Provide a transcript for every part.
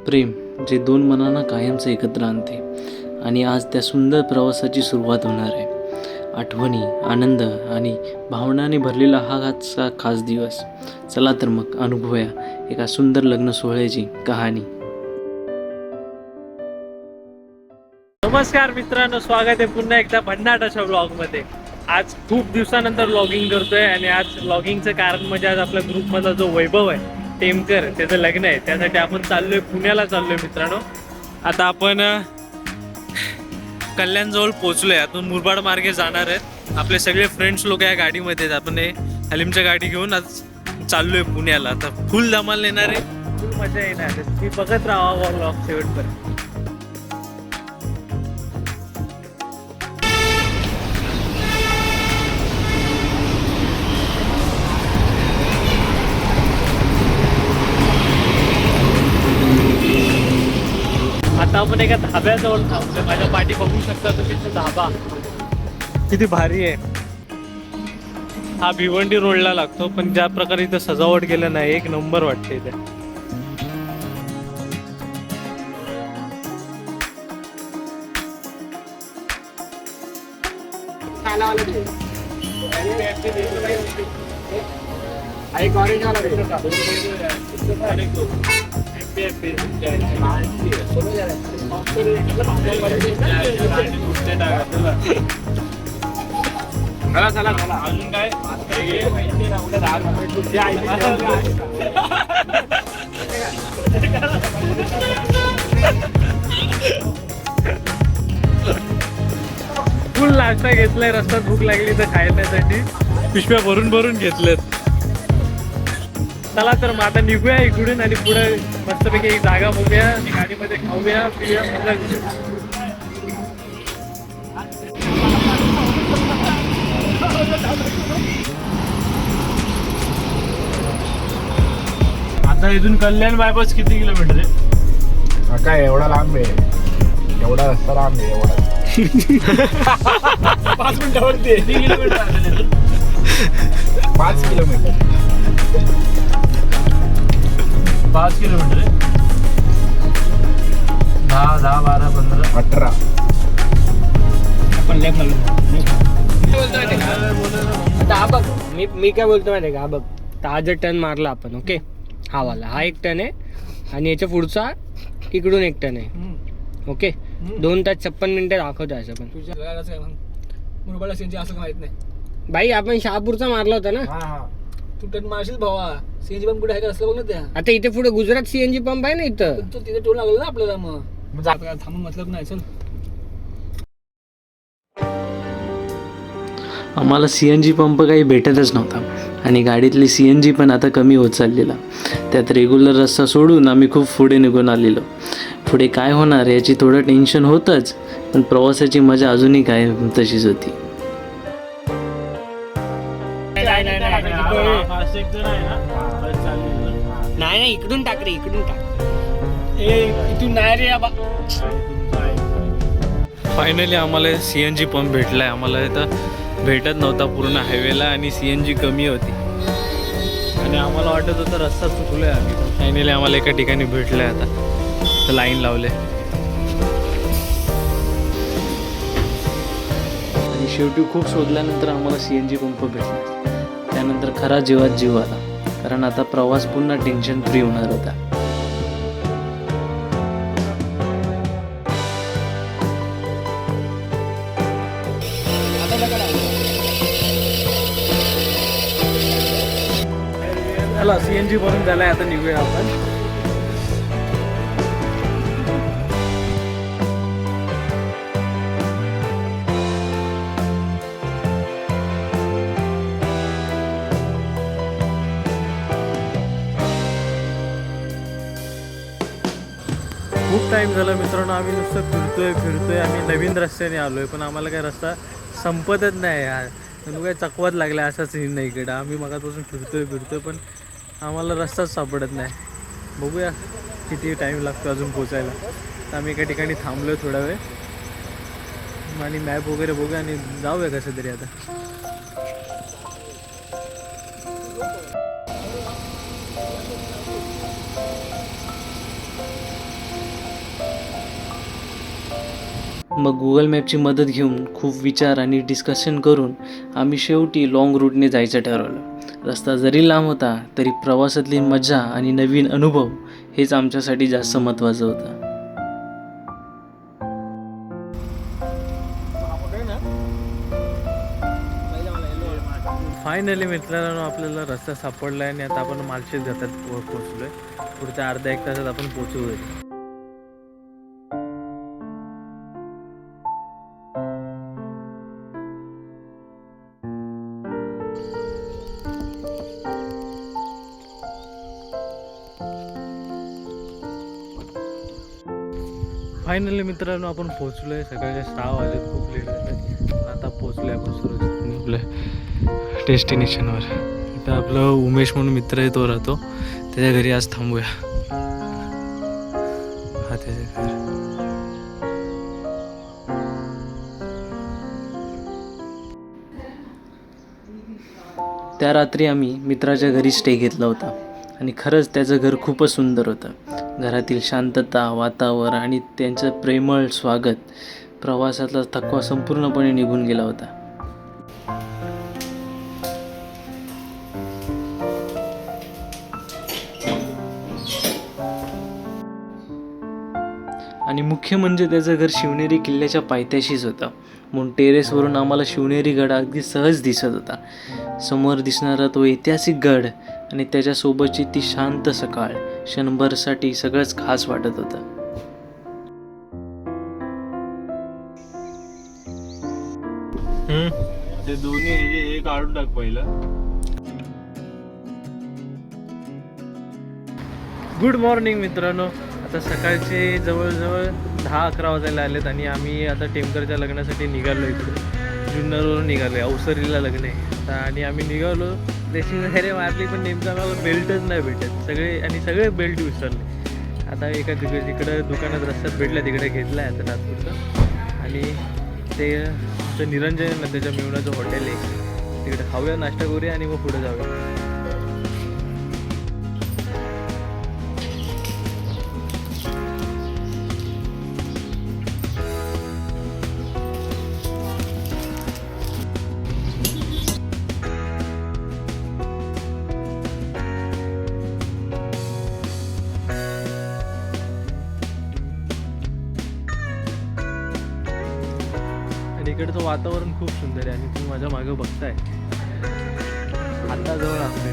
प्रेम जे दोन मनांना कायमचं एकत्र आणते आणि आज त्या सुंदर प्रवासाची सुरुवात होणार आहे. आठवणी, आनंद आणि भावनांनी भरलेला हा आजचा खास दिवस. चला तर मग अनुभवूया एका सुंदर लग्न सोहळ्याची कहाणी. नमस्कार मित्रांनो, स्वागत आहे पुन्हा एकदा भन्नाटाच्या व्लॉगमध्ये. आज खूप दिवसानंतर व्लॉगिंग करतोय आणि आज व्लॉगिंगचं कारण म्हणजे आज आपल्या ग्रुपमधला जो वैभव आहे टेमकर, त्याचं लग्न आहे. त्यासाठी आपण चाललोय, पुण्याला चाललोय मित्रांनो. आता आपण कल्याणजवळ पोहोचलोय. आता मुरबाड मार्गे जाणार आहेत. आपले सगळे फ्रेंड्स लोक या गाडीमध्ये आहेत. आपण हलीमच्या गाडी घेऊन आज चाललोय पुण्याला. आता फुल धमाल येणार आहे, फुल मजा येणार आहे. तुम्ही बघत राहा व्लॉग शेवटपर्यंत. आता आपण एका धाब्याजवळ थांबलोय. माझ्या पाठी बघू शकता तुम्ही तो धाबा किती भारी आहे. हा भिवंडी रोडला लागतो, पण ज्या प्रकारे इथं सजावट केलं नाही, एक नंबर वाटते इथे. अजून काय फुल नाश्ता घेतलाय. रस्त्यात भूक लागली तर खायसाठी पिशव्या भरून भरून घेतल्यात. चला तर मग आता निघूया इकडून आणि पुढे मस्तपैकी एक जागा बघूया, गाडीमध्ये खाऊया पिऊया, मजा घेऊया. आता इथून कल्याण बायपास किती किलोमीटर आहे? काय एवढा लांब आहे, एवढा रस्ता लांब आहे, एवढा 5 मिनिटावरती. किती किलोमीटर आहे? 5 किलोमीटर. 5 किलोमीटर आहे. 10, 12, 15, 18. आपण लेफ्ट आता हा बघ, मी काय बोलतो माहिती आहे का, हा बघ, हा जर टर्न मारला आपण, ओके, हा वाला, हा एक टर्न आहे आणि याच्या पुढचा इकडून एक टर्न आहे, ओके. 2 तास 56 मिनिटं दाखवतो असं. पण तुझ्या मुरबाडला सीएनजी असं माहित नाही भाई. आपण शहापूरचा मारला होता ना. तू टर्न मारशील भावा. सीएनजी पंप कुठे आहे का असलं बघ ना त्या. आता इथे पुढे गुजरात सीएनजी पंप आहे ना इथं. तो तिथे टोल लागलं ना आपल्याला. मग थांबून मतलब नाही. चल आम्हाला CNG पंप काही भेटतच नव्हता आणि गाडीतली CNG पण आता कमी होत चाललेला. त्यात रेग्युलर रस्ता सोडून आम्ही खूप पुढे निघून आलेलो. पुढे काय होणार याची थोडं टेन्शन होतंच, पण प्रवासाची मजा अजूनही काय तशीच होती. नाही, इकडून टाक रे, इकडून टाक. इथून नाही रे बाबा. फायनली आम्हाला CNG पंप भेटलाय. आम्हाला इथं भेटत नव्हता पूर्ण हायवेला आणि CNG कमी होती आणि आम्हाला वाटत होतं रस्ता चुकलोय आम्ही. फायनली आम्हाला एका ठिकाणी भेटलंय. आता लाईन लावले आणि शेवटी खूप शोधल्यानंतर आम्हाला CNG पंप भेटला. त्यानंतर खरा जीवात जीव आला, कारण आता प्रवास पुन्हा टेन्शन फ्री होणार होता. चला CNG भरून झालाय. आता निघूया आपण. खूप टाइम झाला मित्रांनो. आम्ही नुसतं फिरतोय. आम्ही नवीन रस्त्याने आलोय, पण आम्हाला काय रस्ता संपतच नाही यार. काय चकवात लागला असाच सीन नाही इकडं. आम्ही मगापासून फिरतोय पण आम्हाला रस्ताच सापडत नाही. बघूया किती टाईम लागतो अजून पोचायला. तर आम्ही एका ठिकाणी थांबलो थोडा वेळ आणि मॅप वगैरे बघूया आणि जाऊया कसं तरी आता. मग गुगल मॅपची मदत घेऊन खूप विचार आणि डिस्कशन करून आम्ही शेवटी लाँग रूटने जायचं ठरवलं. रस्ता जरी लांब होता तरी प्रवासातली मजा आणि नवीन अनुभव हेच आमच्यासाठी जास्त महत्त्वाचं होतं. फायनली मित्रांनो आपल्याला रस्ता सापडला आहे आणि आता आपण मालशेज घाटात पोहोचलोय. पुढच्या अर्ध्या एक तासात आपण पोहोचू. फायनली मित्रांनो आपण पोहोचलोय. सकाळचे 6 वाजत खूप लेट झाले. आता पोहोचलोय आपण सुरक्षित आपल्या डेस्टिनेशनवर. इथं आपलं उमेश म्हणून मित्र आहे, तो राहतो. त्याच्या घरी आज थांबूया. हा त्याच्या घर. त्या रात्री आम्ही मित्राच्या घरी स्टे घेतला होता आणि खरंच त्याचं घर खूपच सुंदर होतं. घरातील शांतता, वातावरण आणि त्यांचं प्रेमळ स्वागत प्रवासातला थकवा संपूर्णपणे निघून गेला होता. आणि मुख्य म्हणजे त्याचं घर शिवनेरी किल्ल्याच्या पायथ्याशीच होतं. म्हणून टेरेसवरून आम्हाला शिवनेरी गड अगदी सहज दिसत होता. समोर दिसणारा तो ऐतिहासिक गड आणि त्याच्यासोबतची ती शांत सकाळ क्षणभरसाठी सगळंच खास वाटत होतं. ते दोन्ही हे काढून टाक पहिलं. गुड मॉर्निंग मित्रांनो. आता सकाळचे जवळजवळ 10-11 वाजायला आलेत आणि आम्ही आता टेमकरच्या लग्नासाठी निघालो. इकडे जुन्नरवरून निघालो. अवसरीला लग्न आहे आता आणि आम्ही निघालो. ड्रेसिंग वगैरे मारली पण नेमकं आम्हाला बेल्टच नाही भेटत. सगळे बेल्ट विसरले. आता एका तिकडं दुकानात रस्त्यात भेटला, तिकडे घेतला आहे आता नागपूरचं. आणि ते आमचं निरंजन आहे ना, त्याच्या मेवण्याचं हॉटेल आहे, तिकडे खाऊया, नाश्ता करूया आणि मग पुढे जाऊया. आणि इकडचं वातावरण खूप सुंदर आहे आणि तुम्ही माझ्या मागे बघताय हाताजवळ आपले.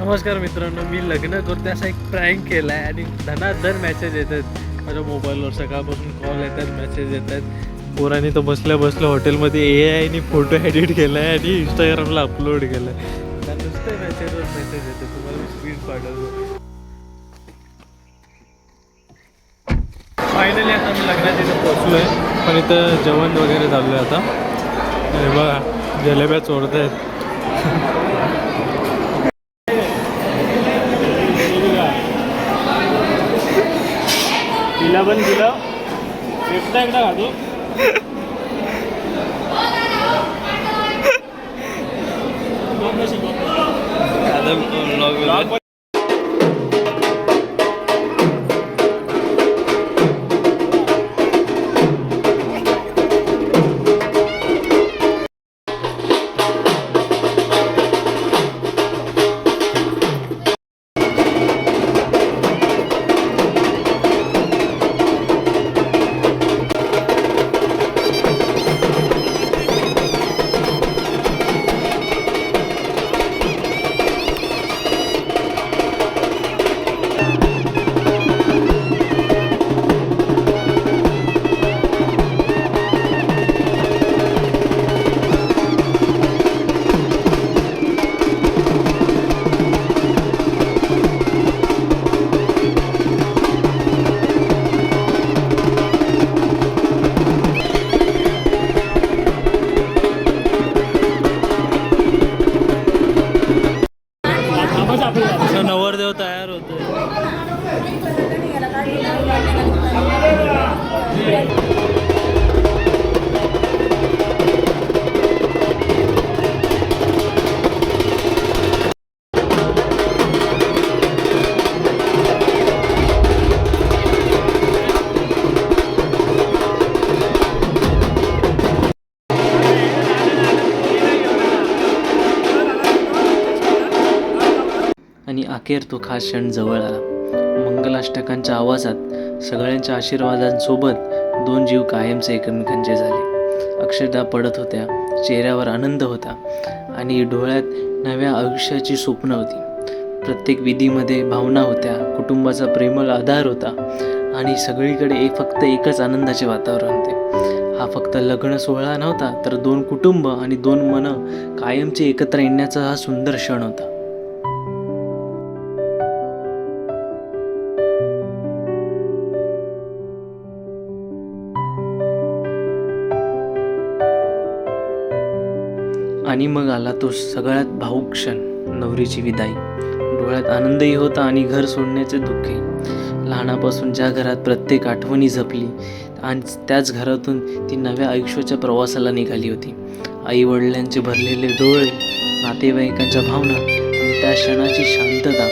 नमस्कार मित्रांनो, मी लग्न करते असा एक प्रँक केला आहे आणि धनाधन मेसेज येतात माझ्या मोबाईलवर. सकाळपासून कॉल येतात, मेसेज येतात. पोरांनी तर बसल्या हॉटेलमध्ये AI ने फोटो एडिट केला आहे आणि इंस्टाग्रामला अपलोड केला आहे. नुसते मेसेजवर मेसेज येतात. तुम्हाला मी स्क्रीन पाठवतो. फायनली आता मी लग्नात इथं पोचलो आहे, पण इथं जेवण वगैरे चालू आहे आता. हे बघा जलेब्या चोरत आहेत. तिला पण दिलं एकदा खातो. नवरदेव तयार होतो. आणि अखेर तो खास क्षण जवळ आला. मंगलाष्टकांच्या आवाजात, सगळ्यांच्या आशीर्वादांसोबत दोन जीव कायमचे एकमेकांचे झाले. अक्षता पडत होत्या, चेहऱ्यावर आनंद होता आणि डोळ्यात नव्या आयुष्याची स्वप्न होती. प्रत्येक विधीमध्ये भावना होत्या, कुटुंबाचा प्रेमळ आधार होता आणि सगळीकडे फक्त एकच आनंदाचे वातावरण होते. हा फक्त लग्न सोहळा नव्हता, तर दोन कुटुंब आणि दोन मनं कायमचे एकत्र येण्याचा हा सुंदर क्षण होता. आणि मग आला तो सगळ्यात भावूक क्षण, नवरीची विदाई. डोळ्यात आनंदही होता आणि घर सोडण्याचे दुःखही. लहानापासून ज्या घरात प्रत्येक आठवणी जपली आणि त्याच घरातून ती नव्या आयुष्याच्या प्रवासाला निघाली होती. आई वडिलांचे भरलेले डोळे, नातेवाईकांच्या भावना आणि त्या क्षणाची शांतता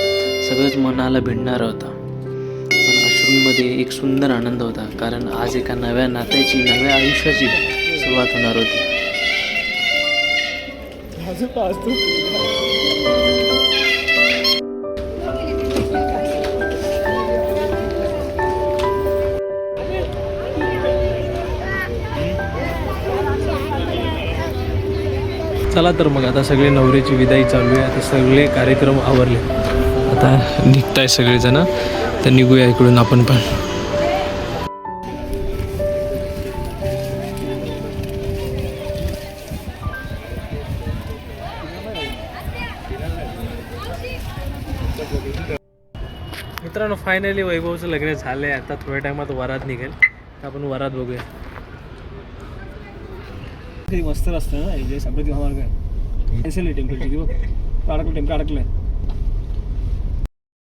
सगळंच मनाला भिडणारं होता. पण अश्रूंमध्ये एक सुंदर आनंद होता, कारण आज एका नव्या नात्याची, नव्या आयुष्याची सुरुवात होणार होती. चला तर मग आता सगळे नवरीची विदाई चालू आहे. आता सगळे कार्यक्रम आवरले, आता निघताय सगळेजण. तर निघूया इकडून आपण पण. मित्रांनो, फायनली वैभवचं लग्न झालं आहे. आता थोड्या टायमात वरात निघेल, आपण वरात बघूया. मस्त रस्ता ना इथे सगळं किंवा मार्ग कॅन्सल टेम्पलची किंवा अडकलंय.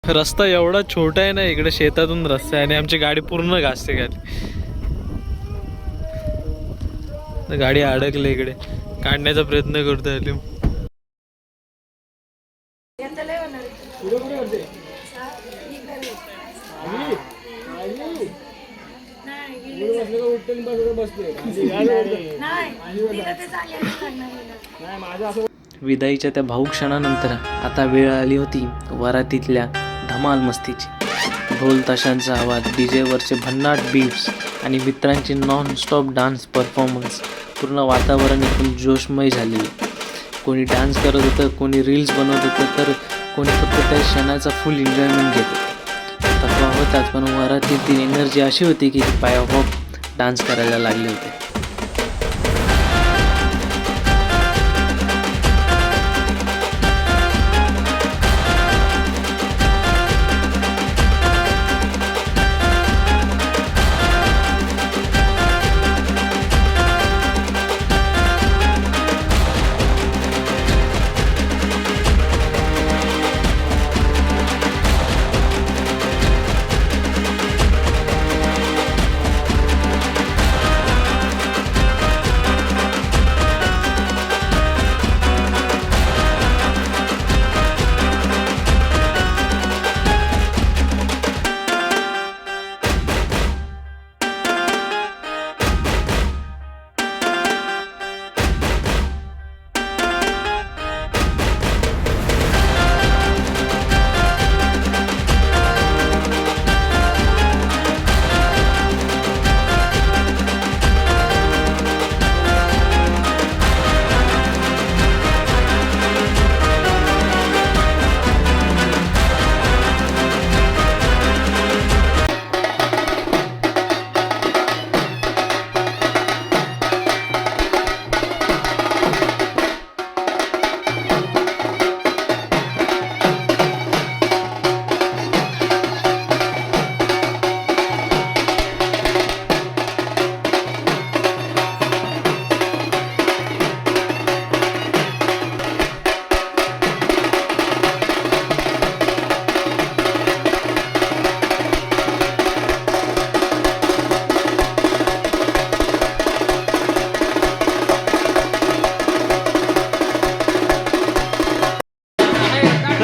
रस्ता एवढा छोटा आहे ना, इकडे शेतातून रस्ता आहे आणि आमची गाडी पूर्ण घासते खाली. गाडी अडकले, इकडे काढण्याचा प्रयत्न करतोय. विदाईच्या त्या भाऊक क्षणानंतर आता वेळ आली होती वरातीतल्या धमाल मस्तीची. ढोल ताशांचा आवाज, डीजेवरचे भन्नाट बीट्स आणि मित्रांचे नॉन स्टॉप डान्स परफॉर्मन्स. पूर्ण वातावरण एकदम जोशमय झालेलं. कोणी डान्स करत होतं, कोणी रील्स बनवत होतं, तर कोणी फक्त त्या क्षणाचा फुल एन्जॉयमेंट घेत होतं. थकवा होताच, पण वरातीत ती एनर्जी अशी होती की पायाभोग डान्स करायला लागले होते.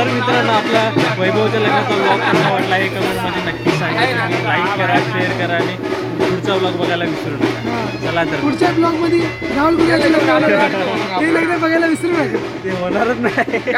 तर मित्रांनो आपला वैभवच्या लग्नाचा ब्लॉग कसा वाटला हे कमेंटमध्ये नक्की सांगा. लाईक करा, शेअर करा आणि पुढचा ब्लॉग बघायला विसरू नका. चला तर पुढच्या ब्लॉग मध्ये राहुल गुरुचं लग्न होणार आहे. ते लग्न बघायला विसरू नका. ते होणारच नाही.